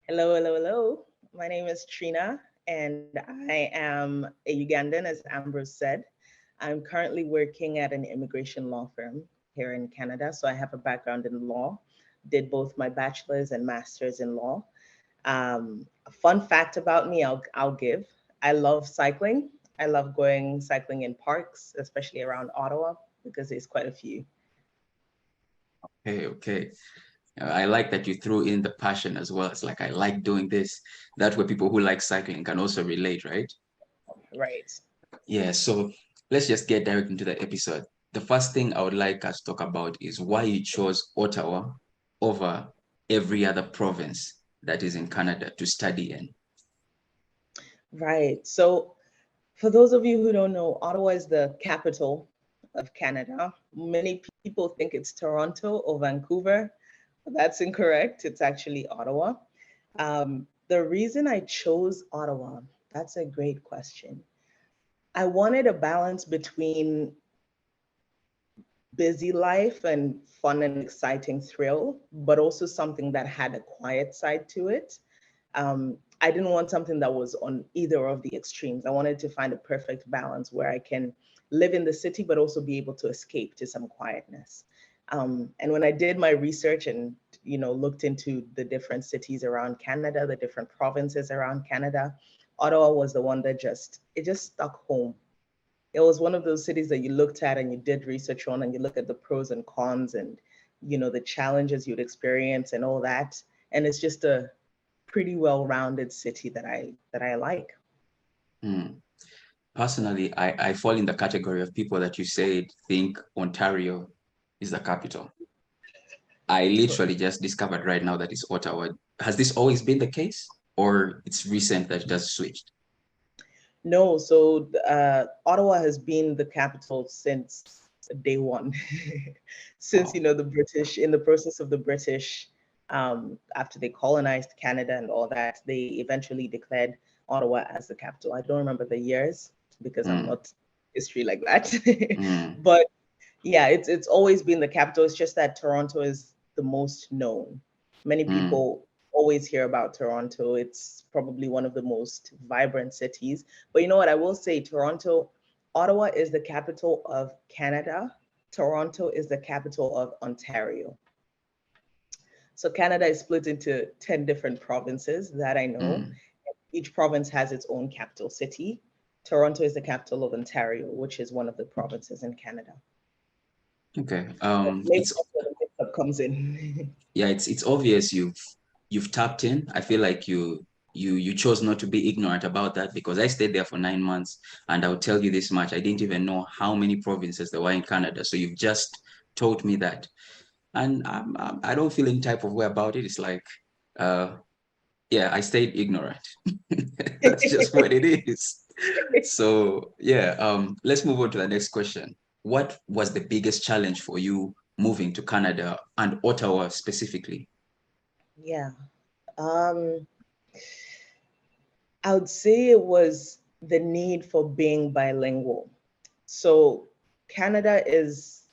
Hello, hello, hello. My name is Trina, and I am a Ugandan, as Ambrose said. I'm currently working at an immigration law firm here in Canada. So I have a background in law, did both my bachelor's and master's in law. A fun fact about me, I'll give. I love cycling. I love going cycling in parks, especially around Ottawa, because there's quite a few. Hey, okay. I like that you threw in the passion as well. It's like I like doing this. That way people who like cycling can also relate, right? Right. Yeah, so let's just get direct into the episode. The first thing I would like us to talk about is why you chose Ottawa over every other province that is in Canada to study in. Right. So for those of you who don't know, Ottawa is the capital of Canada. Many people think it's Toronto or Vancouver, but that's incorrect. It's actually Ottawa. The reason I chose Ottawa, that's a great question. I wanted a balance between busy life and fun and exciting thrill, but also something that had a quiet side to it. I didn't want something that was on either of the extremes. I wanted to find a perfect balance where I can live in the city, but also be able to escape to some quietness. And when I did my research and looked into the different cities around Canada, the different provinces around Canada, Ottawa was the one that just stuck home. It was one of those cities that you looked at and you did research on, and you look at the pros and cons and the challenges you'd experience and all that. And it's just a pretty well-rounded city that I like. Hmm. Personally, I fall in the category of people that you said think Ontario is the capital. I literally just discovered right now that it's Ottawa. Has this always been the case, or it's recent that it has switched? No, so Ottawa has been the capital since day one, since Wow. the British, in the process of the British, after they colonized Canada and all that, they eventually declared Ottawa as the capital. I don't remember the years because I'm Mm, not history like that, mm, but yeah, it's always been the capital. It's just that Toronto is the most known. Many mm, people always hear about Toronto. It's probably one of the most vibrant cities. But you know what? I will say Toronto, Ottawa is the capital of Canada. Toronto is the capital of Ontario. So Canada is split into 10 different provinces that I know. mm. Each province has its own capital city. Toronto is the capital of Ontario, which is one of the provinces in Canada. Okay. Maybe It's that's where the mix-up comes in. yeah, it's obvious you've tapped in. I feel like you chose not to be ignorant about that because I stayed there for 9 months, and I'll tell you this much: I didn't even know how many provinces there were in Canada. So you've just taught me that, and I don't feel any type of way about it. It's like, uh, yeah, I stayed ignorant. That's just what it is. So yeah, let's move on to the next question. What was the biggest challenge for you moving to Canada and Ottawa specifically? Yeah. Um, I would say it was the need for being bilingual. So Canada is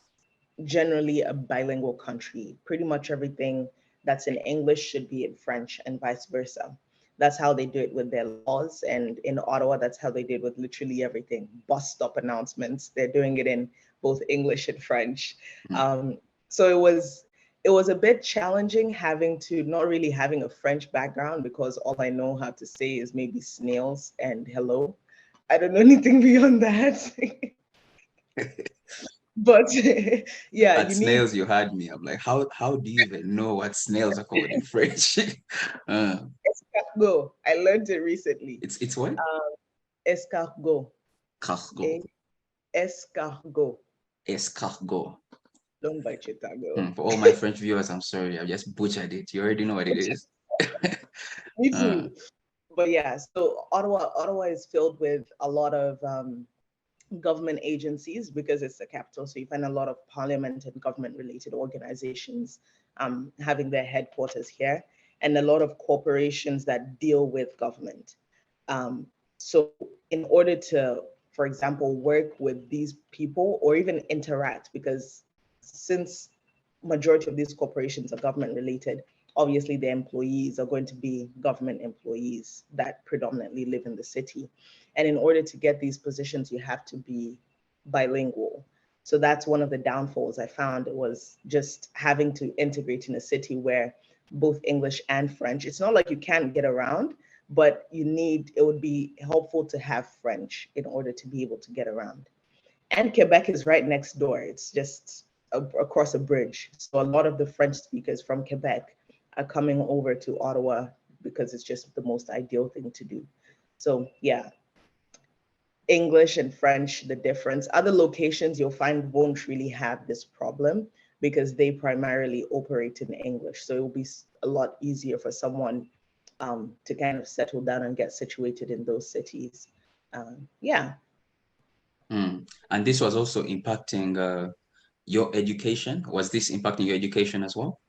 generally a bilingual country. Pretty much everything that's in English should be in French and vice versa. That's how they do it with their laws. And in Ottawa, that's how they did with literally everything. Bus stop announcements, they're doing it in both English and French. Mm. Um, so it was a bit challenging having to not really having a French background because all I know how to say is maybe snails and hello. I don't know anything beyond that. But yeah, At you need snails, you had me. I'm like, how do you even know what snails are called in French? uh, escargot. I learned it recently. it's what? Um, escargot. Cargo. A escargot. Escargot. Don't bite your tongue, For all my French viewers, I'm sorry. I just butchered it. You already know what it is. Me uh, too. But yeah, so Ottawa is filled with a lot of government agencies because it's the capital. So you find a lot of parliament and government related organizations having their headquarters here, and a lot of corporations that deal with government. So in order to, for example, work with these people or even interact, because since majority of these corporations are government related, obviously the employees are going to be government employees that predominantly live in the city. And in order to get these positions, you have to be bilingual. So that's one of the downfalls I found. It was just having to integrate in a city where both English and French, it's not like you can't get around, but it would be helpful to have French in order to be able to get around. And Quebec is right next door. It's just across a bridge. So a lot of the French speakers from Quebec are coming over to Ottawa because it's just the most ideal thing to do. So yeah, English and French, the difference. Other locations you'll find won't really have this problem because they primarily operate in English. So it will be a lot easier for someone to kind of settle down and get situated in those cities. Yeah. And this was also impacting your education. Was this impacting your education as well?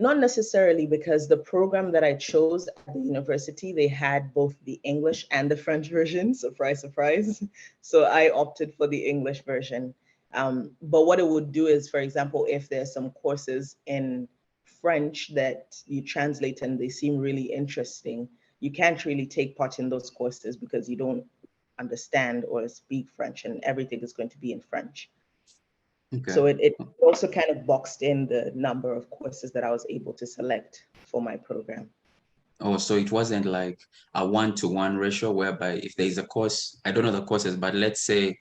Not necessarily, because the program that I chose at the university, they had both the English and the French version. Surprise, surprise. So I opted for the English version. But what it would do is, for example, if there's some courses in French that you translate and they seem really interesting, you can't really take part in those courses because you don't understand or speak French, and everything is going to be in French. Okay. So it also kind of boxed in the number of courses that I was able to select for my program. Oh, so it wasn't like a 1-to-1 ratio whereby if there is a course, I don't know the courses, but let's say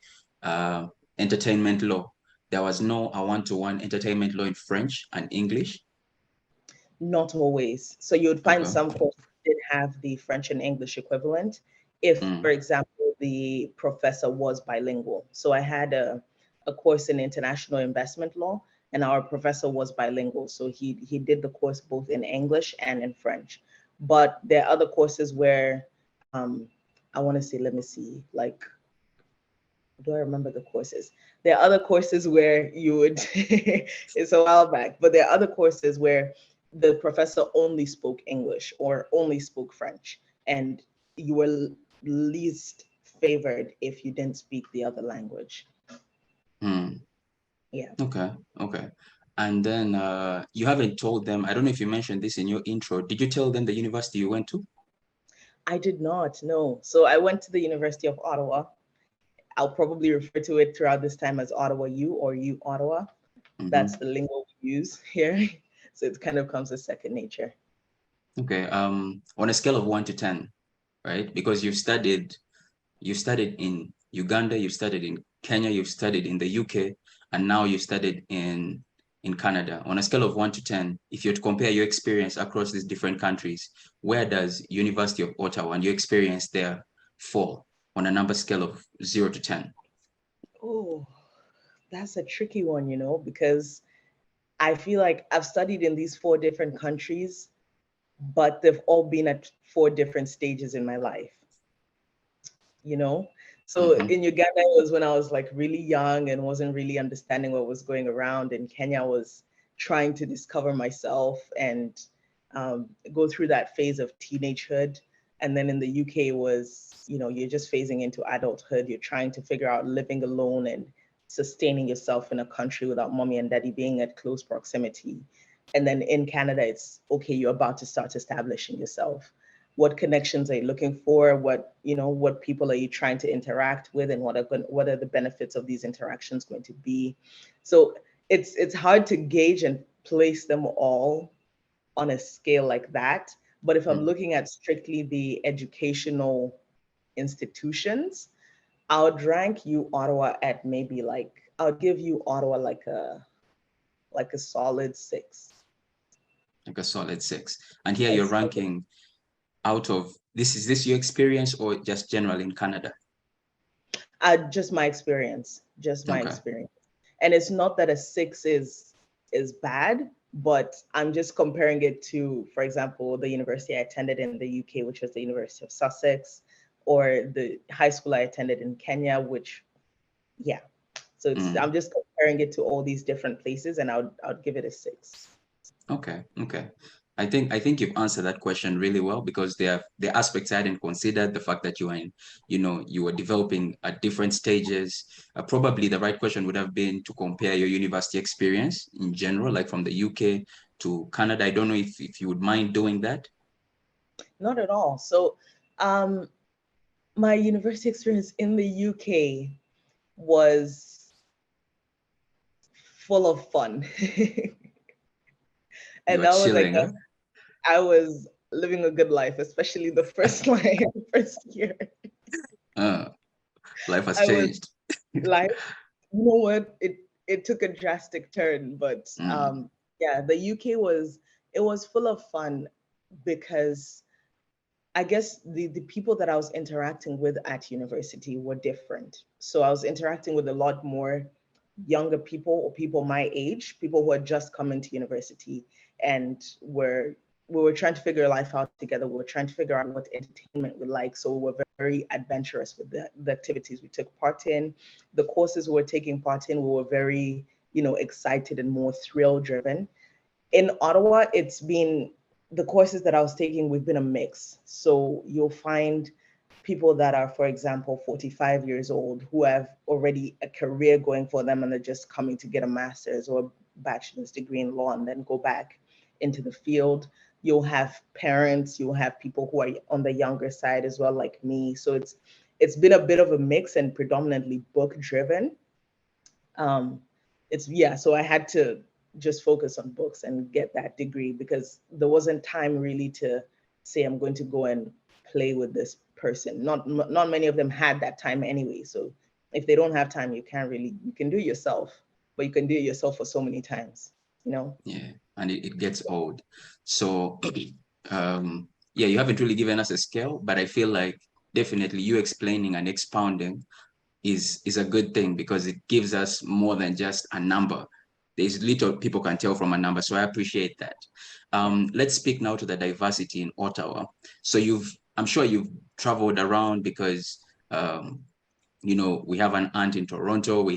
entertainment law, there was no a 1-to-1 entertainment law in French and English. Not always. So you would find Okay. some courses did have the French and English equivalent if, for example, the professor was bilingual. So I had a course in international investment law, and our professor was bilingual. So he did the course both in English and in French. But there are other courses where I want to say, let me see, like, do I remember the courses? There are other courses where you would, it's a while back, but there are other courses where the professor only spoke English or only spoke French, and you were least favored if you didn't speak the other language. Yeah. Okay. Okay. And then you haven't told them, I don't know if you mentioned this in your intro. Did you tell them the university you went to? I did not, no. So I went to the University of Ottawa. I'll probably refer to it throughout this time as Ottawa U or U Ottawa. That's the lingo we use here. So it kind of comes as second nature. Okay. On a scale of 1 to 10, right? Because you studied in Uganda, you studied in Kenya, you've studied in the UK, and now you studied in Canada. On a scale of 1 to 10, if you were to compare your experience across these different countries, where does University of Ottawa and your experience there fall on a number scale of 0 to 10? Oh, that's a tricky one, because I feel like I've studied in these four different countries, but they've all been at four different stages in my life. So in Uganda, it was when I was like really young and wasn't really understanding what was going around. In Kenya, I was trying to discover myself and go through that phase of teenagehood. And then in the UK was, you're just phasing into adulthood. You're trying to figure out living alone and sustaining yourself in a country without mommy and daddy being at close proximity. And then in Canada, it's okay, you're about to start establishing yourself. What connections are you looking for? What people are you trying to interact with, and what are the benefits of these interactions going to be? So it's hard to gauge and place them all on a scale like that. But if I'm looking at strictly the educational institutions, I would rank U Ottawa at maybe I would give you Ottawa like a solid 6. Like a solid 6. And here you're ranking out of is this your experience or just general in Canada? Just my experience. And it's not that a 6 is bad, but I'm just comparing it to, for example, the university I attended in the UK, which was the University of Sussex, or the high school I attended in Kenya, which, yeah. So I'm just comparing it to all these different places, and I would give it a 6. Okay. I think you've answered that question really well, because there are aspects I hadn't considered. The fact that you were developing at different stages. Probably the right question would have been to compare your university experience in general, like from the UK to Canada. I don't know if you would mind doing that. Not at all. So, my university experience in the UK was full of fun. You And are that was, I chilling, huh? guess, I was living a good life, especially the first line, first year. Uh, life has I was changed. like, you know what? It took a drastic turn, but Mm, yeah, the UK was it was full of fun because I guess the people that I was interacting with at university were different. So I was interacting with a lot more younger people or people my age, people who had just come into university and we were trying to figure life out together. We were trying to figure out what entertainment we like. So we were very adventurous with the activities we took part in, the courses we were taking part in. We were very, excited and more thrill driven. In Ottawa, it's been the courses that I was taking, we've been a mix. So you'll find people that are, for example, 45 years old who have already a career going for them and they're just coming to get a master's or a bachelor's degree in law and then go back into the field. You'll have parents, you'll have people who are on the younger side as well, like me. So it's been a bit of a mix and predominantly book driven. um, it's yeah, so I had to just focus on books and get that degree because there wasn't time really to say I'm going to go and play with this person. Not many of them had that time anyway. So if they don't have time, you can do it yourself, but you can do it yourself for so many times, you know? yeah, and it gets old. So, yeah, you haven't really given us a scale, but I feel like definitely you explaining and expounding is a good thing because it gives us more than just a number. There's little people can tell from a number, so I appreciate that. Yeah. Let's speak now to the diversity in Ottawa. So I'm sure you've traveled around because we have an aunt in Toronto.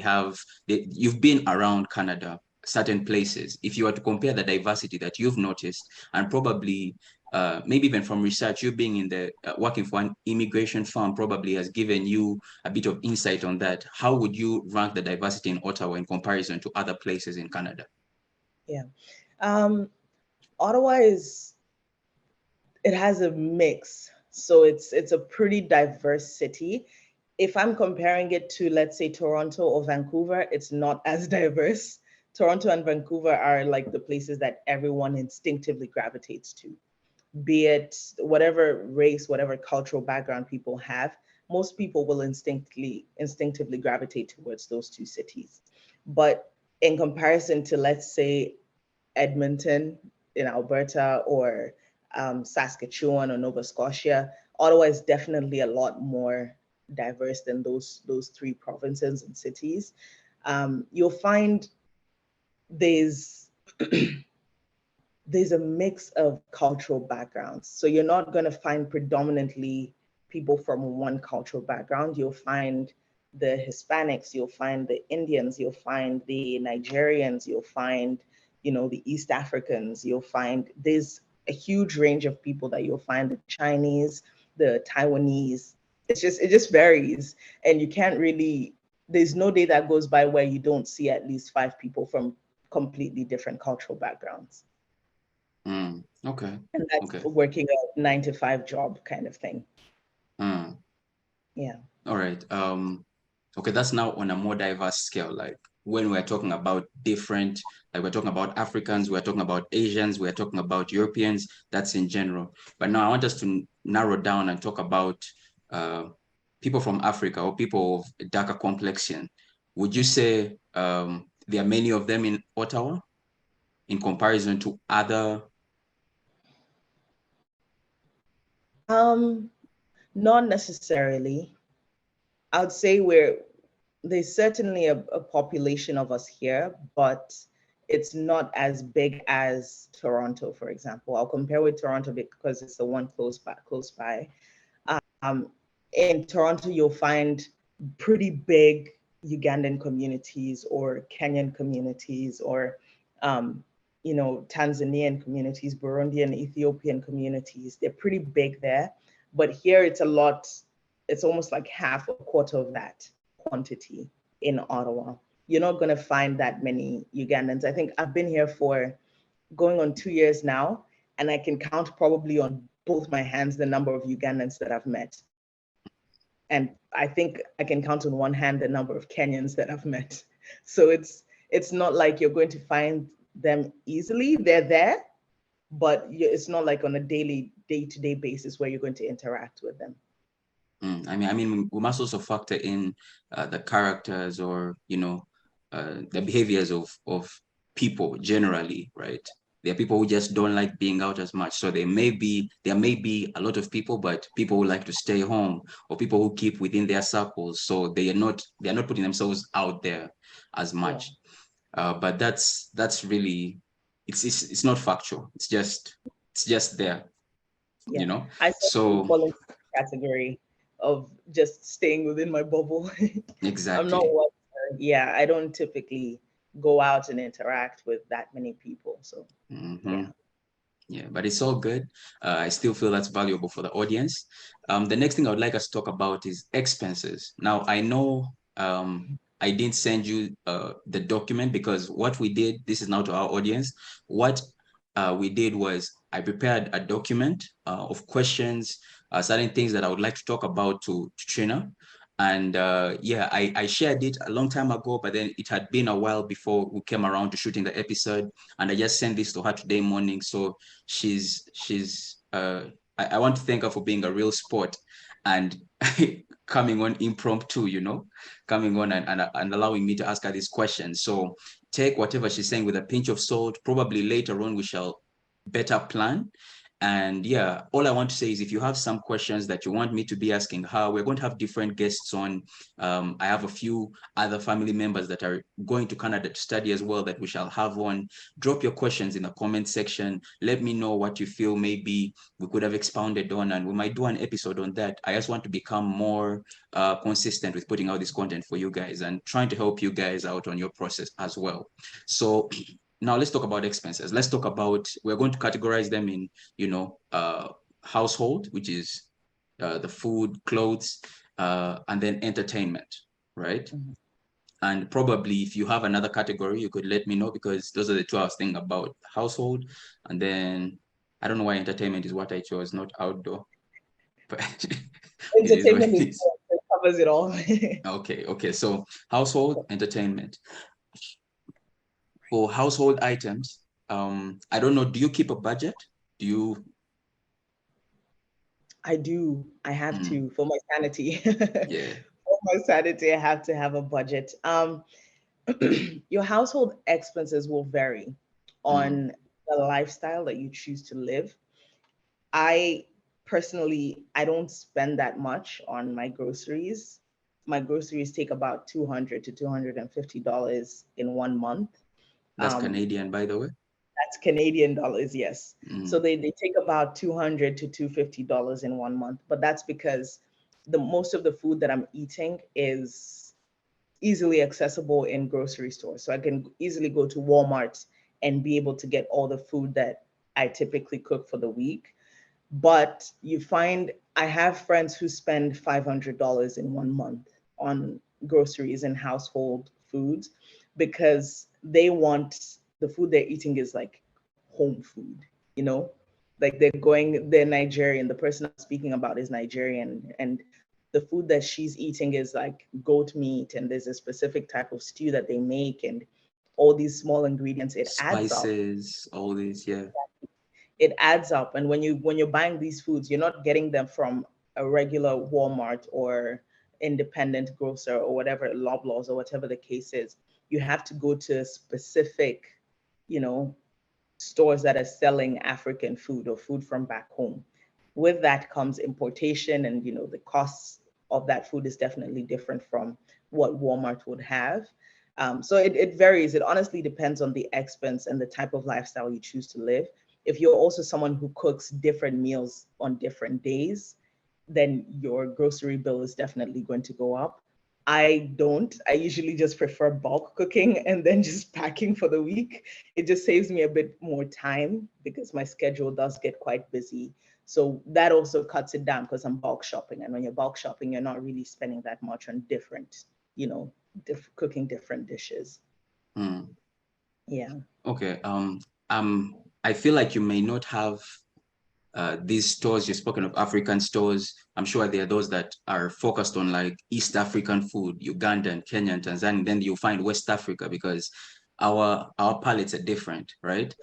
You've been around Canada, certain places. If you were to compare the diversity that you've noticed, and probably maybe even from research, you being in the working for an immigration firm probably has given you a bit of insight on that. How would you rank the diversity in Ottawa in comparison to other places in Canada? Yeah. Um, Ottawa it has a mix. So it's a pretty diverse city. If I'm comparing it to, let's say, Toronto or Vancouver, it's not as diverse. Toronto and Vancouver are like the places that everyone instinctively gravitates to, be it whatever race, whatever cultural background people have. Most people will instinctively gravitate towards those two cities. But in comparison to, let's say, Edmonton in Alberta or Saskatchewan or Nova Scotia, Ottawa is definitely a lot more diverse than those three provinces and cities. You'll find there's there's a mix of cultural backgrounds. So you're not going to find predominantly people from one cultural background. You'll find the Hispanics, you'll find the Indians, you'll find the Nigerians, you'll find, the East Africans, you'll find there's a huge range of people that you'll find, the Chinese, the Taiwanese. It just varies. And you can't really, there's no day that goes by where you don't see at least five people from completely different cultural backgrounds. Okay. And that's Okay. working a 9 to 5 job kind of thing. Mm. Yeah. All right. Okay, that's now on a more diverse scale. Like when we're talking about different, like we're talking about Africans, we're talking about Asians, we're talking about Europeans, that's in general. But now I want us to narrow down and talk about uh, people from Africa or people of darker complexion. Would you say there are many of them in Ottawa in comparison to other? Um, Not necessarily. I would say there's certainly a population of us here, but it's not as big as Toronto, for example. I'll compare with Toronto because it's the one close by. Um, in Toronto, you'll find pretty big Ugandan communities or Kenyan communities or, Tanzanian communities, Burundian, Ethiopian communities. They're pretty big there. But here it's almost like half a quarter of that quantity in Ottawa. You're not going to find that many Ugandans. I think I've been here for going on 2 years now, and I can count probably on both my hands the number of Ugandans that I've met. And I think I can count on one hand the number of Kenyans that I've met. So it's not like you're going to find them easily. They're there, but it's not like on a daily, day-to-day basis where you're going to interact with them. I mean, we must also factor in the characters, or the behaviors of people generally, right? There are people who just don't like being out as much. So there may be a lot of people, but people who like to stay home, or people who keep within their circles. So they are not putting themselves out there as Yeah. much. But that's really, it's not factual. It's just there, Yeah. I certainly So fall into the category of just staying within my bubble. I'm not exactly. one, yeah, I don't typically go out and interact with that many people. So hmm yeah. Yeah, but it's all good. I still feel that's valuable for the audience. The next thing I would like us to talk about is expenses. Now, I know I didn't send you the document, because what we did, this is now to our audience, what we did was I prepared a document of questions, certain things that I would like to talk about to Trina. And yeah, I shared it a long time ago, but then it had been a while before we came around to shooting the episode. And I just sent this to her today morning. So she's I want to thank her for being a real sport and coming on impromptu, coming on and allowing me to ask her these questions. So take whatever she's saying with a pinch of salt. Probably later on we shall better plan. And yeah, all I want to say is, if you have some questions that you want me to be asking her, we're going to have different guests on. I have a few other family members that are going to Canada to study as well that we shall have on. Drop your questions in the comment section. Let me know what you feel maybe we could have expounded on, and we might do an episode on that. I just want to become more consistent with putting out this content for you guys and trying to help you guys out on your process as well. So now let's talk about expenses. Let's talk about, we're going to categorize them in, household, which is the food, clothes, and then entertainment, right? Mhm. And probably if you have another category, you could let me know, because those are the two I was thinking about: household, and then I don't know why entertainment is what I chose, not outdoor, but it is what Entertainment it is is. it covers it all. Okay. So household, entertainment. For household items, I don't know, do you keep a budget? Do you? I do. I have Mm, to for my sanity. yeah, For my sanity, I have to have a budget. Your household expenses will vary mm, on the lifestyle that you choose to live. I personally, I don't spend that much on my groceries. My groceries take about $200 to $250 in 1 month. that's Um, Canadian, by the way. that's Canadian dollars, yes. So Mm, they take about $200 to $250 in 1 month, but that's because the most of the food that I'm eating is easily accessible in grocery stores. So I can easily go to Walmart and be able to get all the food that I typically cook for the week. But you find I have friends who spend $500 in 1 month on groceries and household foods because they want the food they're eating is like home food, you know? Like they're Nigerian. The person I'm speaking about is Nigerian. And the food that she's eating is like goat meat, and there's a specific type of stew that they make, and all these small ingredients. It adds up. spices, all this, yeah. It adds up. And when you're buying these foods, you're not getting them from a regular Walmart or independent grocer or whatever, Loblaws or whatever the case is. You have to go to specific, you know, stores that are selling African food or food from back home. With that comes importation, and the costs of that food is definitely different from what Walmart would have. So it varies. It honestly depends on the expense and the type of lifestyle you choose to live. If you're also someone who cooks different meals on different days, then your grocery bill is definitely going to go up. I don't. I usually just prefer bulk cooking and then just packing for the week. It just saves me a bit more time because my schedule does get quite busy. So that also cuts it down because I'm bulk shopping. And when you're bulk shopping, you're not really spending that much on different, cooking different dishes. Mm. Yeah. Okay. I feel like you may not have these stores. You've spoken of African stores. I'm sure there are those that are focused on like East African food, Ugandan, Kenyan, Tanzanian. Then you'll find West Africa because our palates are different, right?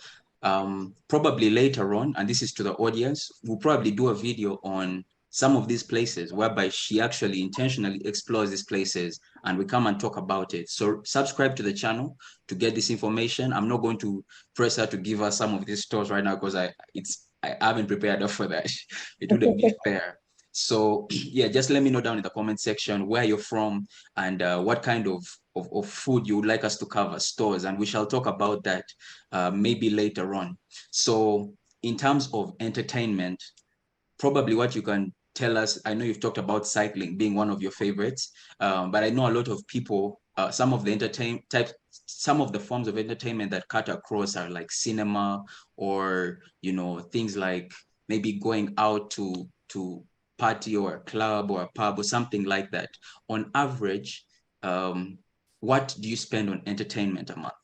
Probably later on, and this is to the audience, we'll probably do a video on some of these places whereby she actually intentionally explores these places and we come and talk about it. So subscribe to the channel to get this information. I'm not going to press her to give us some of these stores right now because I haven't prepared her for that. It wouldn't be fair. So yeah, just let me know down in the comment section where you're from and what kind of food you would like us to cover, stores, and we shall talk about that maybe later on. So in terms of entertainment, probably what you can tell us, I know you've talked about cycling being one of your favorites, but I know a lot of people, some of the forms of entertainment that cut across are like cinema or, you know, things like maybe going out to party or a club or a pub or something like that. On average, what do you spend on entertainment a month?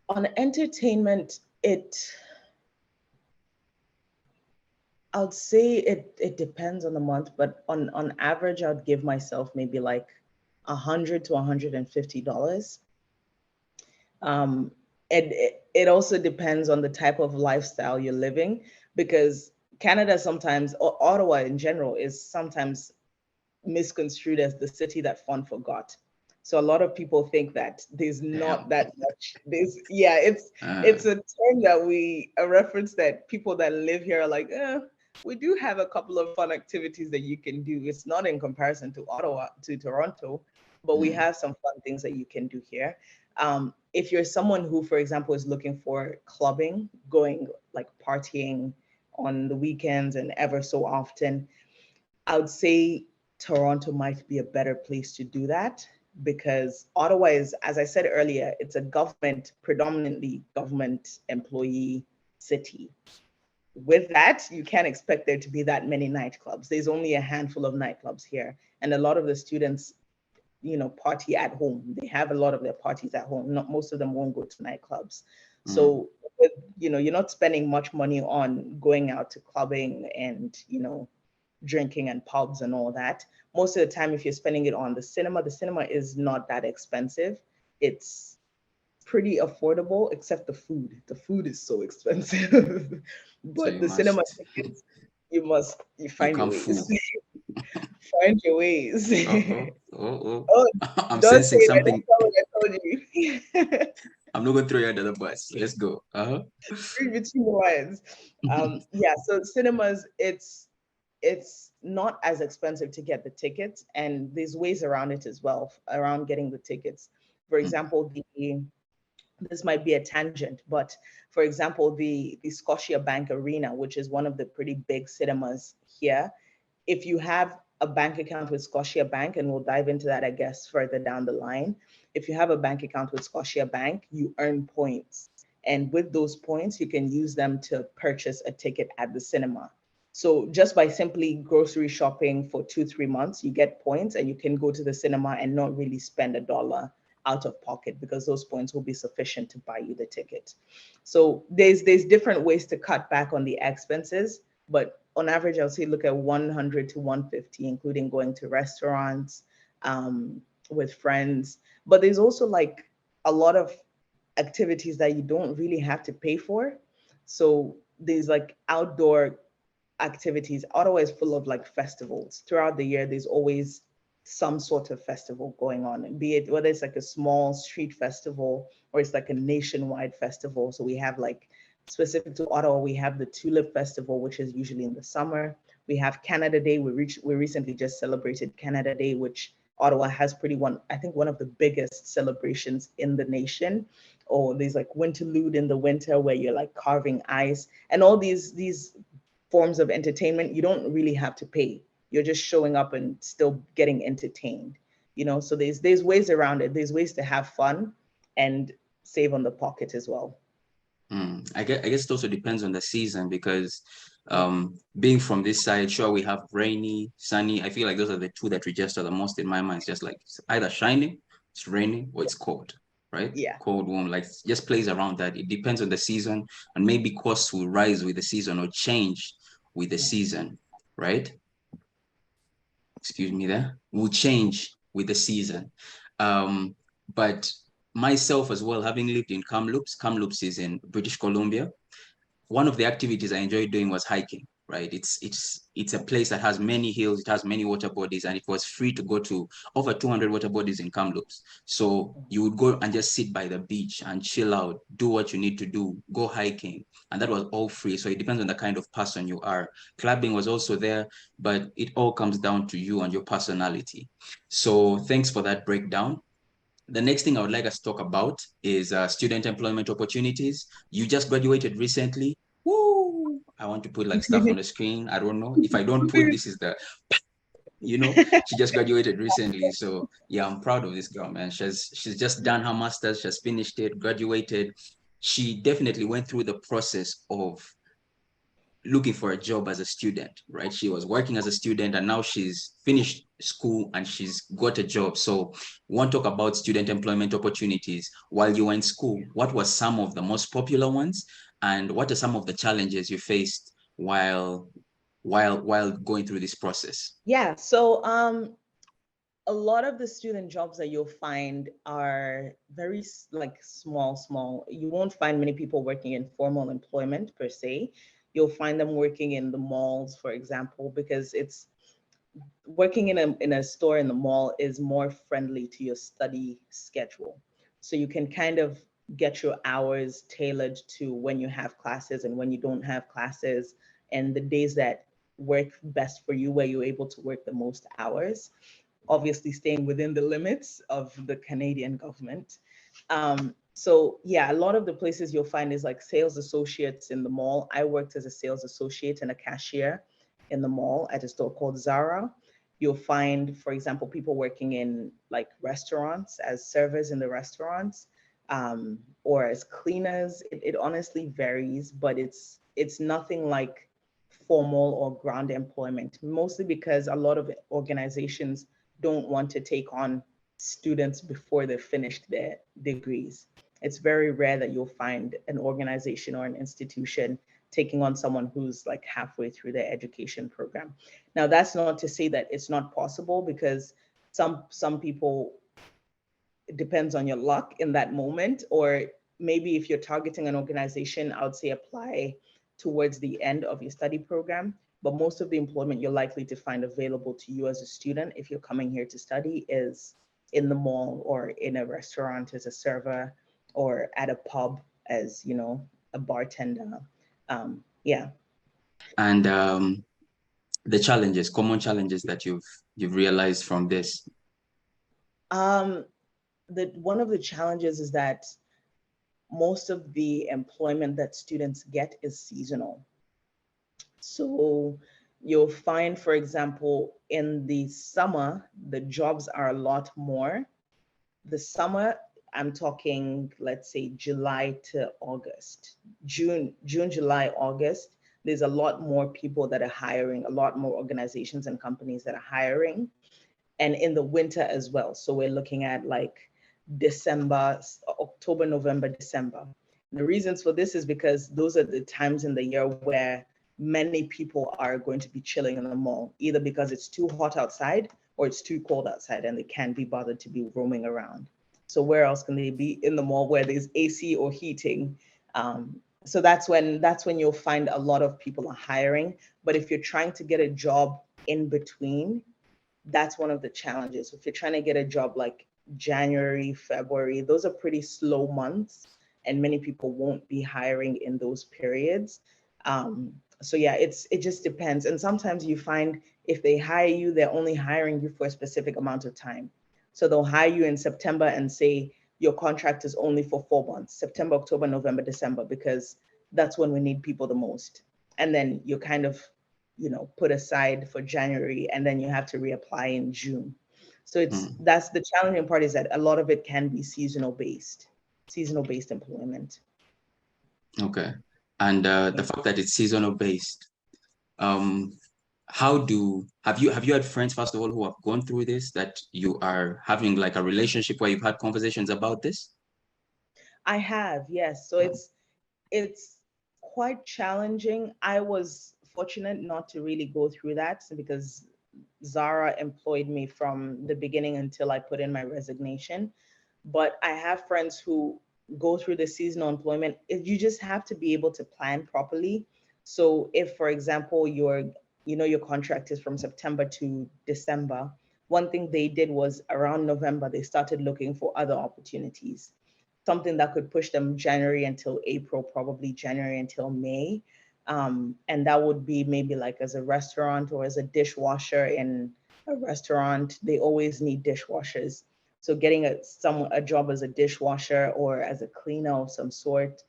On entertainment, I would say it depends on the month, but on average, I'd give myself maybe like $100 to $150. And it also depends on the type of lifestyle you're living, because Canada sometimes, or Ottawa in general, is sometimes misconstrued as the city that fun forgot. So a lot of people think that there's not that much. It's a term that a reference that people that live here are like, we do have a couple of fun activities that you can do. It's not in comparison to Ottawa, to Toronto, but we have some fun things that you can do here. If you're someone who, for example, is looking for clubbing, going like partying on the weekends and ever so often, I would say Toronto might be a better place to do that, because Ottawa is, as I said earlier, it's a predominantly government employee city. With that, you can't expect there to be that many nightclubs. There's only a handful of nightclubs here. And a lot of the students, party at home. They have a lot of their parties at home. Not most of them won't go to nightclubs. So, you're not spending much money on going out to clubbing and, drinking and pubs and all that. Most of the time, if you're spending it on the cinema is not that expensive. It's pretty affordable, except the food. The food is so expensive. So But the cinema tickets, you find your ways. fool. Find your ways. Oh, I'm Don't sensing say that. something. That's not what I told you. I'm not going to throw you under the bus. Let's go. Read between the lines. Yeah, so cinemas, it's not as expensive to get the tickets, and there's ways around it as well, around getting the tickets. For example, this might be a tangent, but for example, the Scotia Bank Arena, which is one of the pretty big cinemas here, if you have a bank account with Scotia Bank, and we'll dive into that, I guess, further down the line. If you have a bank account with Scotia Bank, you earn points. And with those points, you can use them to purchase a ticket at the cinema. So just by simply grocery shopping for 2-3 months, you get points and you can go to the cinema and not really spend a dollar out of pocket, because those points will be sufficient to buy you the ticket. So there's different ways to cut back on the expenses, but on average, I'll say look at 100 to 150, including going to restaurants with friends. But there's also like a lot of activities that you don't really have to pay for. So there's like outdoor activities. Ottawa is full of like festivals. Throughout the year, there's always some sort of festival going on, be it whether it's like a small street festival or it's like a nationwide festival. So we have like, specific to Ottawa, we have the Tulip Festival, which is usually in the summer. We have Canada Day. We recently just celebrated Canada Day, which Ottawa has I think one of the biggest celebrations in the nation. Or there's like Winterlude in the winter, where you're like carving ice, and all these forms of entertainment. You don't really have to pay. You're just showing up and still getting entertained. So there's ways around it. There's ways to have fun and save on the pocket as well. I guess it also depends on the season, because being from this side, sure, we have rainy, sunny. I feel like those are the two that register the most in my mind. It's just like it's either shining, it's raining, or it's cold. right? Yeah. Cold, warm, like just plays around that. It depends on the season, and maybe costs will rise with the season or change with the season, right? Excuse me there, will change with the season. But myself as well, having lived in Kamloops, Kamloops is in British Columbia, one of the activities I enjoyed doing was hiking, right? It's a place that has many hills, it has many water bodies, and it was free to go to over 200 water bodies in Kamloops. So you would go and just sit by the beach and chill out, do what you need to do, go hiking, and that was all free. So it depends on the kind of person you are. Clubbing was also there, but it all comes down to you and your personality. So thanks for that breakdown. The next thing I would like us to talk about is student employment opportunities. You just graduated recently. Woo! I want to put like stuff on the screen. I don't know. If I don't put this is the, she just graduated recently. So yeah, I'm proud of this girl, man. She's just done her master's, she's finished it, graduated. She definitely went through the process of looking for a job as a student, right? She was working as a student and now she's finished school and she's got a job. So we want to talk about student employment opportunities while you were in school. What were some of the most popular ones, and what are some of the challenges you faced while going through this process? Yeah. So a lot of the student jobs that you'll find are very like small. You won't find many people working in formal employment per se. You'll find them working in the malls, for example, because it's working in a store in the mall is more friendly to your study schedule. So you can kind of get your hours tailored to when you have classes and when you don't have classes, and the days that work best for you, where you're able to work the most hours, obviously staying within the limits of the Canadian government. So yeah, a lot of the places you'll find is like sales associates in the mall. I worked as a sales associate and a cashier in the mall at a store called Zara. You'll find, for example, people working in like restaurants as servers in the restaurants, or as cleaners. It honestly varies, but it's nothing like formal or ground employment, mostly because a lot of organizations don't want to take on students before they've finished their degrees. It's very rare that you'll find an organization or an institution taking on someone who's like halfway through their education program. Now, that's not to say that it's not possible, because some people, it depends on your luck in that moment, or maybe if you're targeting an organization, I would say apply towards the end of your study program. But most of the employment you're likely to find available to you as a student, if you're coming here to study, is in the mall or in a restaurant as a server, or at a pub as, a bartender. Yeah. And the challenges, common challenges that you've realized from this. Um, one of the challenges is that most of the employment that students get is seasonal. So you'll find, for example, in the summer, the jobs are a lot more. The summer, I'm talking, let's say July to August, June, July, August. There's a lot more people that are hiring, a lot more organizations and companies that are hiring, and in the winter as well. So we're looking at like December, October, November, December. And the reasons for this is because those are the times in the year where many people are going to be chilling in the mall, either because it's too hot outside or it's too cold outside and they can't be bothered to be roaming around. So where else can they be in the mall where there's AC or heating? So that's when you'll find a lot of people are hiring. But if you're trying to get a job in between, that's one of the challenges. If you're trying to get a job like January, February, those are pretty slow months, and many people won't be hiring in those periods. So yeah, it just depends. And sometimes you find if they hire you, they're only hiring you for a specific amount of time. So they'll hire you in September and say your contract is only for 4 months, September, October, November, December, because that's when we need people the most. And then you're kind of put aside for January, and then you have to reapply in June. So that's the challenging part, is that a lot of it can be seasonal based employment. Okay. And the fact that it's seasonal based, have you had friends, first of all, who have gone through this, that you are having like a relationship where you've had conversations about this? I have, yes. So it's quite challenging. I was fortunate not to really go through that because Zara employed me from the beginning until I put in my resignation. But I have friends who go through the seasonal employment. You just have to be able to plan properly. So if, for example, your contract is from September to December, one thing they did was around November, they started looking for other opportunities, something that could push them January until April, probably January until May. And that would be maybe like as a restaurant or as a dishwasher in a restaurant. They always need dishwashers. So getting a job as a dishwasher or as a cleaner of some sort,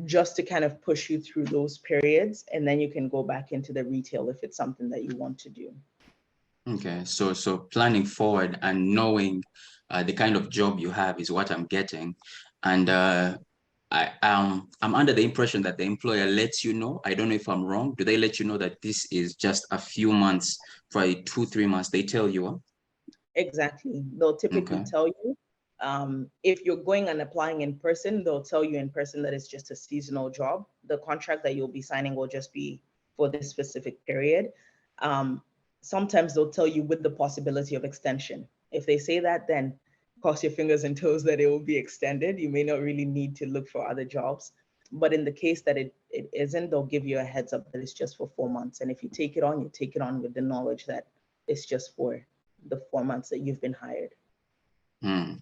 just to kind of push you through those periods, and then you can go back into the retail if it's something that you want to do. Okay, so planning forward and knowing the kind of job you have is what I'm getting, and I'm under the impression that the employer lets you know. I don't know if I'm wrong. Do they let you know that this is just a few months, probably 2, 3 months? They tell you, huh? Exactly. They'll typically Okay. tell you. If you're going and applying in person, they'll tell you in person that it's just a seasonal job. The contract that you'll be signing will just be for this specific period. Um, Sometimes they'll tell you with the possibility of extension. If they say that, then cross your fingers and toes that it will be extended. You may not really need to look for other jobs. But in the case that it isn't, they'll give you a heads up that it's just for 4 months. And if you take it on, you take it on with the knowledge that it's just for the 4 months that you've been hired. Hmm.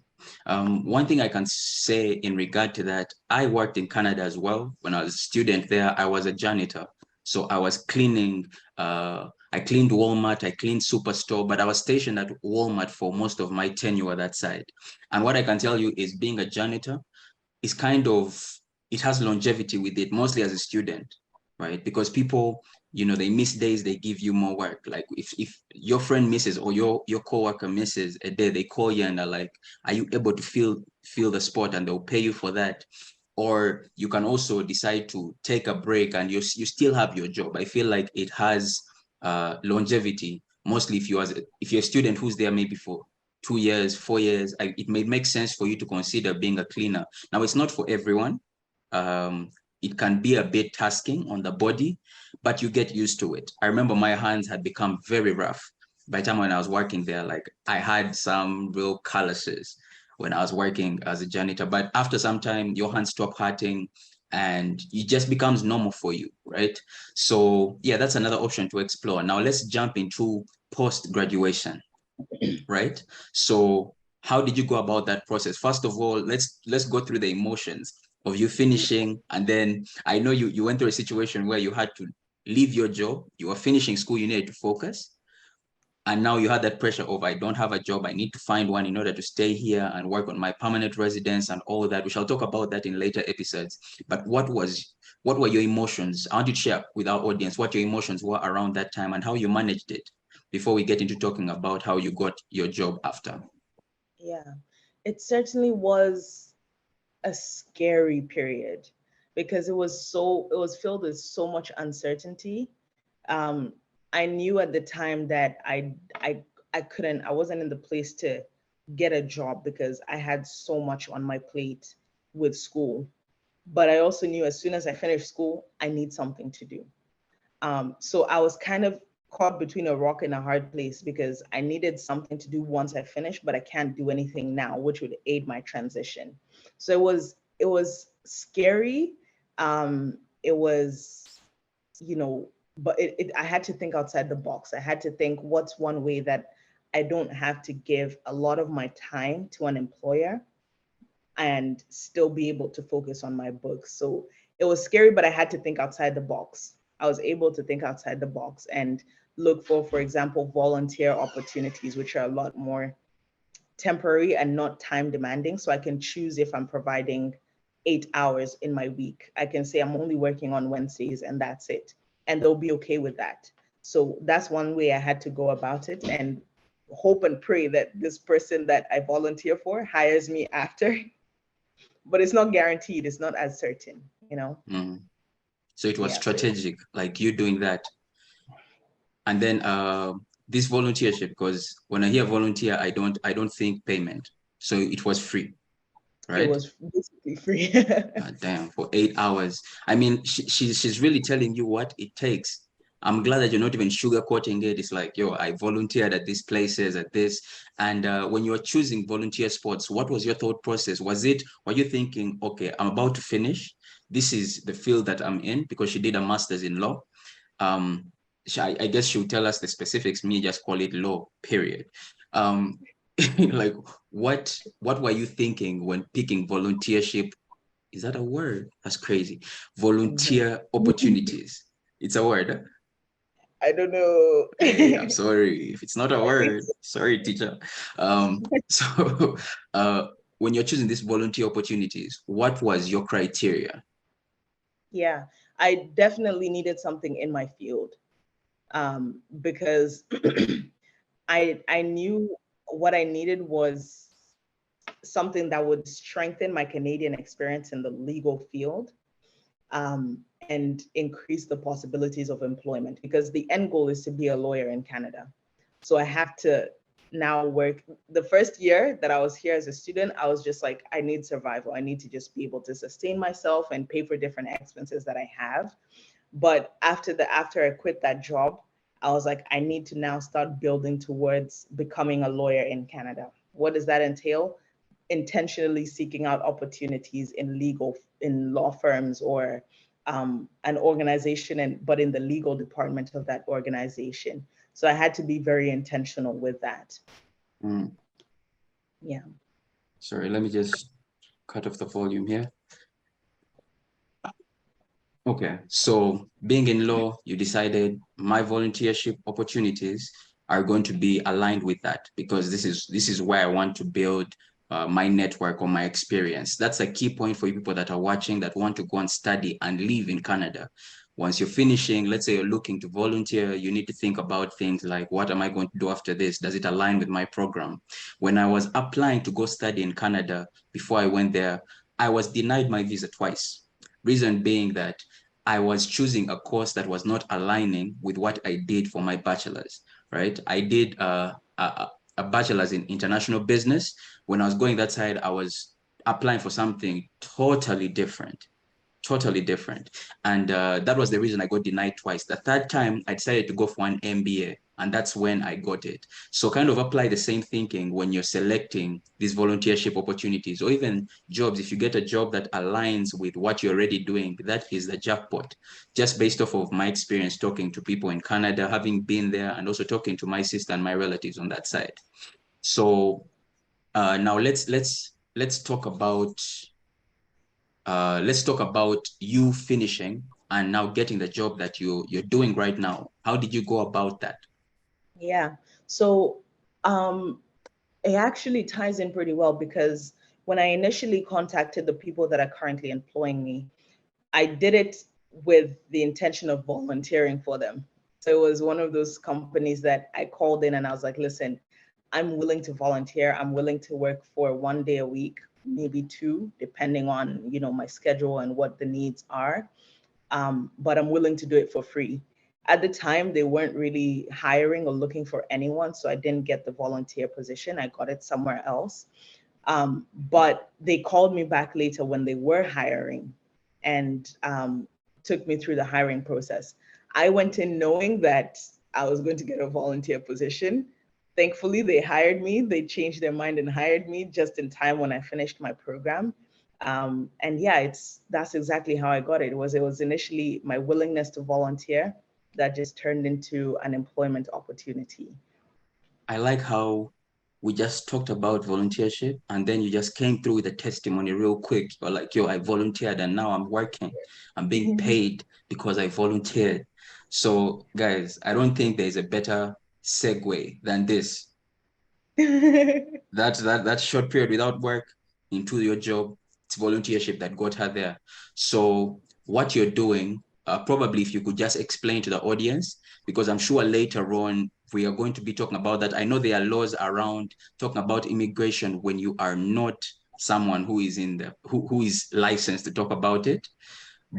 One thing I can say in regard to that, I worked in Canada as well. When I was a student there, I was a janitor. So I was cleaning, I cleaned Walmart, I cleaned Superstore, but I was stationed at Walmart for most of my tenure that side. And what I can tell you is being a janitor is kind of, it has longevity with it, mostly as a student, right? Because people, they miss days, they give you more work. Like if your friend misses or your coworker misses a day, they call you and are like, are you able to fill the spot? And they'll pay you for that. Or you can also decide to take a break and you still have your job. I feel like it has longevity, mostly if you're a student who's there maybe for 2 years, 4 years, it may make sense for you to consider being a cleaner. Now, it's not for everyone. Um, it can be a bit tasking on the body, but you get used to it. I remember my hands had become very rough by the time when I was working there. Like I had some real calluses when I was working as a janitor, but after some time, your hands stop hurting and it just becomes normal for you, right? So yeah, that's another option to explore. Now let's jump into post-graduation, right? So how did you go about that process? First of all, let's go through the emotions of you finishing, and then I know you went through a situation where you had to leave your job. You were finishing school, you needed to focus, and now you had that pressure of I don't have a job, I need to find one in order to stay here and work on my permanent residence and all that. We shall talk about that in later episodes. But what were your emotions? I want you to share with our audience what your emotions were around that time and how you managed it before we get into talking about how you got your job after. Yeah, it certainly was a scary period because it was filled with so much uncertainty. Um, I knew at the time that I wasn't in the place to get a job because I had so much on my plate with school. But I also knew as soon as I finished school, I need something to do. So I was kind of caught between a rock and a hard place because I needed something to do once I finished, but I can't do anything now, which would aid my transition. So it was scary. It was, but I had to think outside the box. I had to think what's one way that I don't have to give a lot of my time to an employer and still be able to focus on my books. So it was scary, but I had to think outside the box. I was able to think outside the box and look for example, volunteer opportunities, which are a lot more temporary and not time demanding. So I can choose if I'm providing 8 hours in my week. I can say I'm only working on Wednesdays and that's it. And they'll be okay with that. So that's one way I had to go about it and hope and pray that this person that I volunteer for hires me after, but it's not guaranteed. It's not as certain. Mm. So it was Yeah. So strategic, like you doing that. And then this volunteership, because when I hear volunteer, I don't think payment. So it was free. It right? was basically free. Damn, for 8 hours. I mean, she's really telling you what it takes. I'm glad that you're not even sugarcoating it. It's like, yo, I volunteered at these places, at this. And when you were choosing volunteer sports, what was your thought process? Were you thinking, okay, I'm about to finish. This is the field that I'm in, because she did a master's in law. I guess she'll tell us the specifics. Me, just call it law, period. Um, like, what were you thinking when picking volunteership? Is that a word? That's crazy. Mhm. Volunteer opportunities. It's a word. I don't know. Hey, I'm sorry if it's not a I think word. so. Sorry, teacher. So uh, when you're choosing these volunteer opportunities, what was your criteria? Yeah, I definitely needed something in my field, because I knew what I needed was something that would strengthen my Canadian experience in the legal field, and increase the possibilities of employment, because the end goal is to be a lawyer in Canada. So I have to now work. The first year that I was here as a student, I was just like, I need survival. I need to just be able to sustain myself and pay for different expenses that I have. But after I quit that job, I was like, I need to now start building towards becoming a lawyer in Canada. What does that entail? Intentionally seeking out opportunities in law firms, or an organization, but in the legal department of that organization. So I had to be very intentional with that. Mm, Yeah. sorry, let me just cut off the volume here. Okay, so being in law, you decided my volunteership opportunities are going to be aligned with that, because this is where I want to build my network or my experience. That's a key point for you people that are watching that want to go and study and live in Canada. Once you're finishing, let's say you're looking to volunteer, you need to think about things like, what am I going to do after this? Does it align with my program? When I was applying to go study in Canada, before I went there, I was denied my visa twice. Reason being that I was choosing a course that was not aligning with what I did for my bachelor's, right? I did a bachelor's in international business. When I was going that side, I was applying for something totally different. And that was the reason I got denied twice. The third time, I decided to go for an MBA, and that's when I got it. So kind of apply the same thinking when you're selecting these volunteership opportunities, or even jobs. If you get a job that aligns with what you're already doing, that is the jackpot. Just based off of my experience talking to people in Canada, having been there, and also talking to my sister and my relatives on that side. So now let's talk about you finishing and now getting the job that you're doing right now. How did you go about that? Yeah. So um, it actually ties in pretty well, because when I initially contacted the people that are currently employing me, I did it with the intention of volunteering for them. So it was one of those companies that I called in and I was like, listen, I'm willing to volunteer. I'm willing to work for 1 day a week, maybe two, depending on, my schedule and what the needs are. But I'm willing to do it for free. At the time, they weren't really hiring or looking for anyone, so I didn't get the volunteer position. I got it somewhere else. But they called me back later when they were hiring, and took me through the hiring process. I went in knowing that I was going to get a volunteer position. Thankfully, they hired me. They changed their mind and hired me just in time when I finished my program. And yeah, that's exactly how I got it. It was initially my willingness to volunteer that just turned into an employment opportunity. I like how we just talked about volunteership, and then you just came through with a testimony real quick. You're like, yo, I volunteered and now I'm working. I'm being paid because I volunteered. So guys, I don't think there's a better segue than this. That short period without work into your job, it's volunteership that got her there. So what you're doing, probably if you could just explain to the audience, because I'm sure later on we are going to be talking about that. I know there are laws around talking about immigration when you are not someone who is who is licensed to talk about it.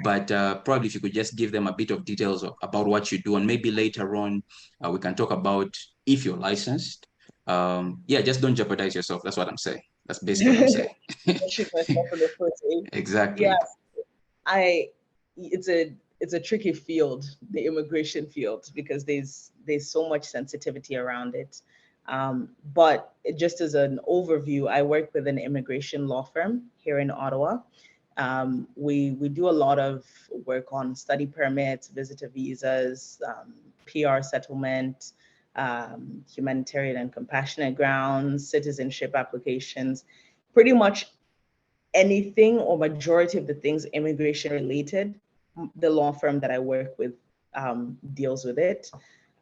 But probably if you could just give them a bit of details about what you do, and maybe later on we can talk about if you're licensed. Yeah, just don't jeopardize yourself. That's what I'm saying. That's basically what I'm saying. I shoot myself in the foot. Yeah, Exactly. I it's a tricky field, the immigration field, because there's so much sensitivity around it. But just as an overview, I work with an immigration law firm here in Ottawa. We do a lot of work on study permits, visitor visas, PR settlement, humanitarian and compassionate grounds, citizenship applications, pretty much anything or majority of the things immigration related. The law firm that I work with deals with it.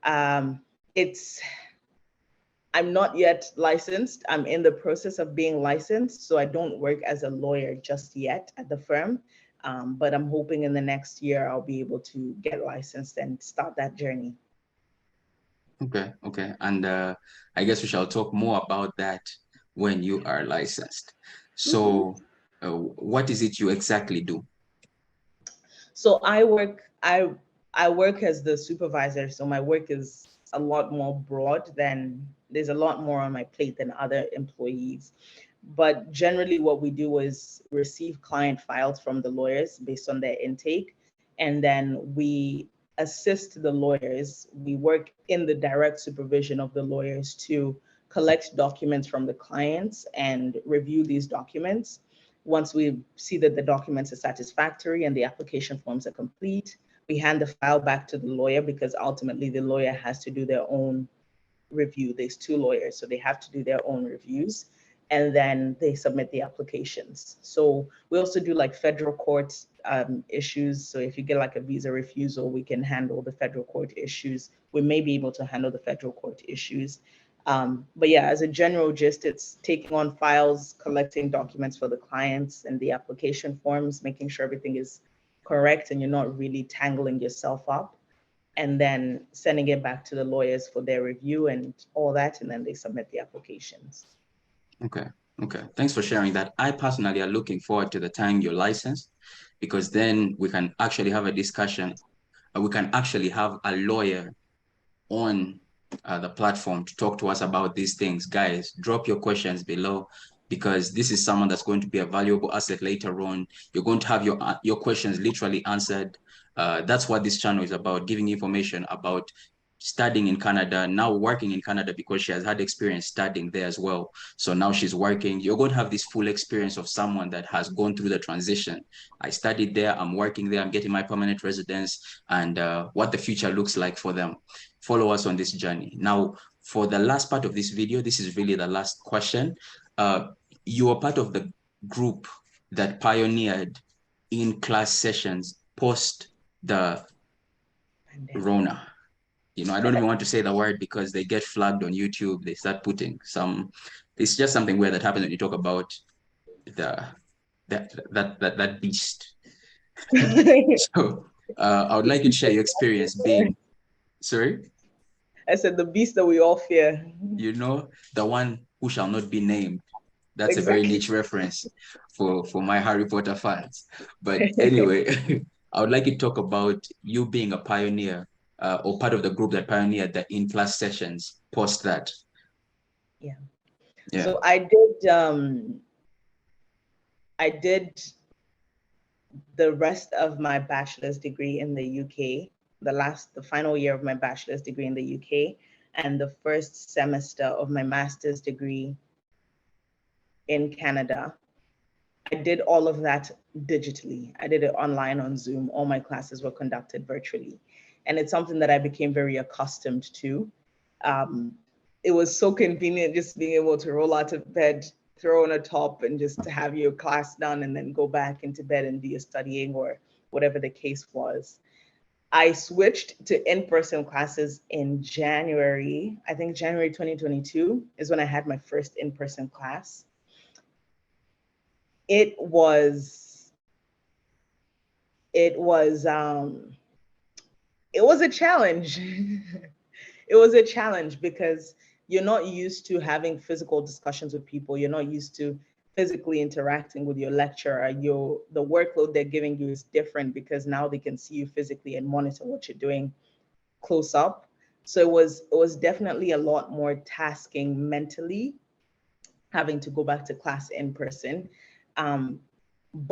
Um, it's I'm not yet licensed. I'm in the process of being licensed, so I don't work as a lawyer just yet at the firm. But I'm hoping in the next year I'll be able to get licensed and start that journey. Okay, okay. And I guess we shall talk more about that when you are licensed. Mhm. So, what is it you exactly do? So I work as the supervisor, so my work is a lot more broad than there's a lot more on my plate than other employees. But generally what we do is receive client files from the lawyers based on their intake, and then we assist the lawyers. We work in the direct supervision of the lawyers to collect documents from the clients and review these documents. Once we see that the documents are satisfactory and the application forms are complete, we hand the file back to the lawyer, because ultimately the lawyer has to do their own review. There's two lawyers, so they have to do their own reviews, and then they submit the applications. So we also do like federal court issues. So if you get like a visa refusal, we can handle the federal court issues. We may be able to handle the federal court issues. But yeah, as a general gist, it's taking on files, collecting documents for the clients and the application forms, making sure everything is correct and you're not really tangling yourself up, and then sending it back to the lawyers for their review and all that, and then they submit the applications. Okay, okay. Thanks for sharing that. I personally are looking forward to the time you're licensed, because then we can actually have a discussion. We can actually have a lawyer on the platform to talk to us about these things. Guys, drop your questions below, because this is someone that's going to be a valuable asset later on. You're going to have your questions literally answered. That's what this channel is about, giving information about studying in Canada, now working in Canada, because she has had experience studying there as well. So now she's working. You're going to have this full experience of someone that has gone through the transition. I studied there, I'm working there, I'm getting my permanent residence, and what the future looks like for them. Follow us on this journey. Now, for the last part of this video, this is really the last question. You are part of the group that pioneered in-class sessions post the Rona. I don't even want to say the word because they get flagged on YouTube. They start putting it's just something weird that happens when you talk about the that beast. So I would like you to share your experience being, sorry? I said the beast that we all fear. The one who shall not be named. That's a very Exactly. niche reference for my Harry Potter fans. But anyway, I would like you to talk about you being a pioneer, or part of the group that pioneered the in-class sessions post that. Yeah. Yeah. So I did the rest of my bachelor's degree in the UK, the final year of my bachelor's degree in the UK, and the first semester of my master's degree in Canada. I did all of that digitally. I did it online on Zoom. All my classes were conducted virtually. And it's something that I became very accustomed to. Um, it was so convenient just being able to roll out of bed, throw on a top, and just to have your class done and then go back into bed and do your studying or whatever the case was. I switched to in-person classes in January. I think January 2022 is when I had my first in-person class. It was it was it was a challenge. It was a challenge because you're not used to having physical discussions with people. You're not used to physically interacting with your lecturer. The workload they're giving you is different because now they can see you physically and monitor what you're doing close up. So it was definitely a lot more tasking mentally. having to go back to class in person.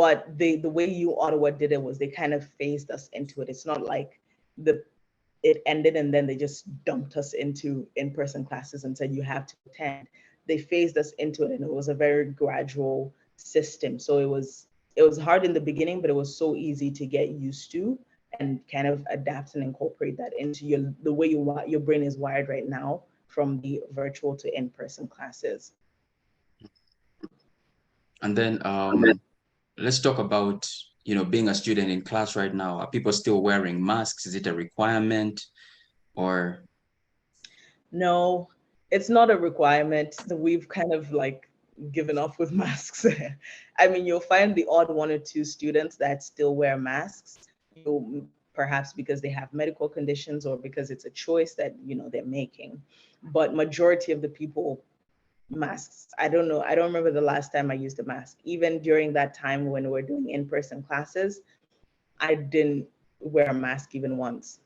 But the way Ottawa did it was they kind of phased us into it. It's not like it ended and then they just dumped us into in-person classes and said you have to attend. They phased us into it, and it was a very gradual system. So it was hard in the beginning, but it was so easy to get used to and kind of adapt and incorporate that into the way your brain is wired right now, from the virtual to in-person classes. And then let's talk about, being a student in class right now. Are people still wearing masks? Is it a requirement or? No, it's not a requirement. We've kind of like given up with masks. I mean, you'll find the odd one or two students that still wear masks. Perhaps because they have medical conditions or because it's a choice that they're making. But majority of the people, masks. I don't know. I don't remember the last time I used a mask. Even during that time when we were doing in-person classes, I didn't wear a mask even once.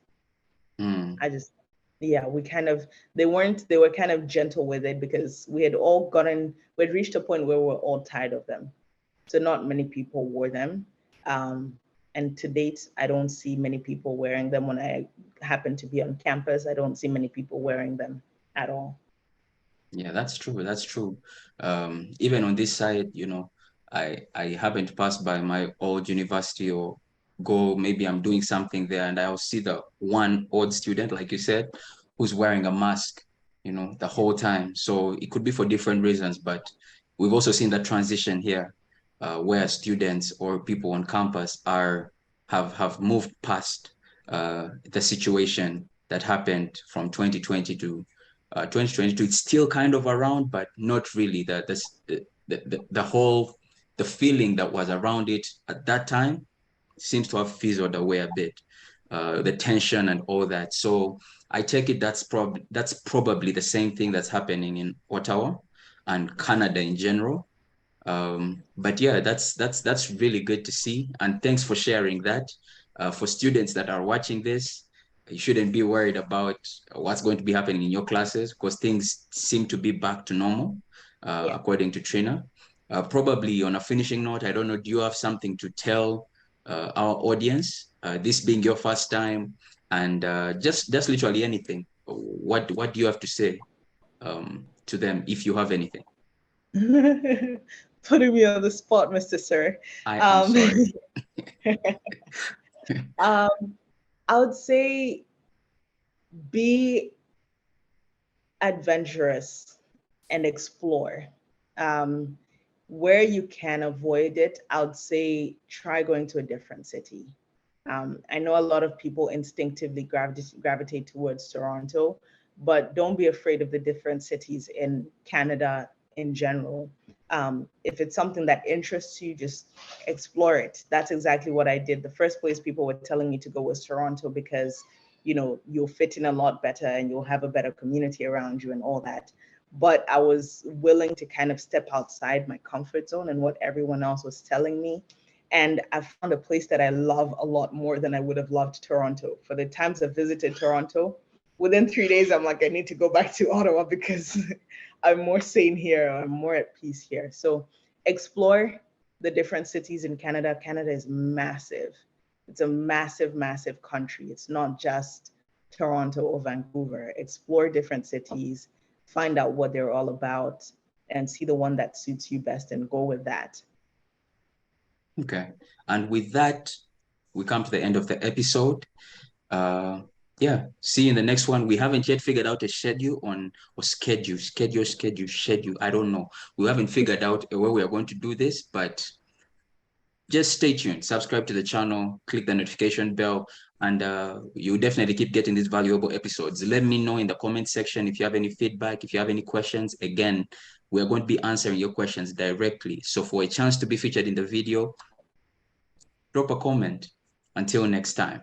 I just, yeah, they were kind of gentle with it because we'd reached a point where we were all tired of them. So not many people wore them. And to date, I don't see many people wearing them. When I happen to be on campus, I don't see many people wearing them at all. Yeah, that's true. That's true. Even on this side, I haven't passed by my old university or maybe I'm doing something there and I'll see the one old student, like you said, who's wearing a mask, the whole time. So it could be for different reasons, but we've also seen that transition here, where students or people on campus have moved past the situation that happened from 2020 to 2022. It's still kind of around, but not really. The whole feeling that was around it at that time seems to have fizzled away a bit. The tension and all that. So I take it that's probably the same thing that's happening in Ottawa and Canada in general. But yeah, that's really good to see, and thanks for sharing that. For students that are watching this, you shouldn't be worried about what's going to be happening in your classes because things seem to be back to normal, according to Trina. Probably on a finishing note, I don't know, do you have something to tell our audience, this being your first time, and just literally anything? What do you have to say to them if you have anything? Putting me on the spot, Mr. Sir. I'm sorry. I would say be adventurous and explore. Where you can avoid it, I would say try going to a different city. I know a lot of people instinctively gravitate towards Toronto, but don't be afraid of the different cities in Canada in general. If it's something that interests you, just explore it. That's exactly what I did. The first place people were telling me to go was Toronto because, you'll fit in a lot better and you'll have a better community around you and all that. But I was willing to kind of step outside my comfort zone and what everyone else was telling me. And I found a place that I love a lot more than I would have loved Toronto. For the times I've visited Toronto, within 3 days, I'm like, I need to go back to Ottawa because I'm more sane here. I'm more at peace here. So explore the different cities in Canada. Canada is massive. It's a massive, massive country. It's not just Toronto or Vancouver. Explore different cities, find out what they're all about, and see the one that suits you best and go with that. Okay. And with that, we come to the end of the episode. See you in the next one. We haven't yet figured out a schedule or schedule. I don't know. We haven't figured out where we are going to do this, but just stay tuned. Subscribe to the channel, click the notification bell, and you'll definitely keep getting these valuable episodes. Let me know in the comment section if you have any feedback, if you have any questions. Again, we're going to be answering your questions directly. So for a chance to be featured in the video, drop a comment. Until next time.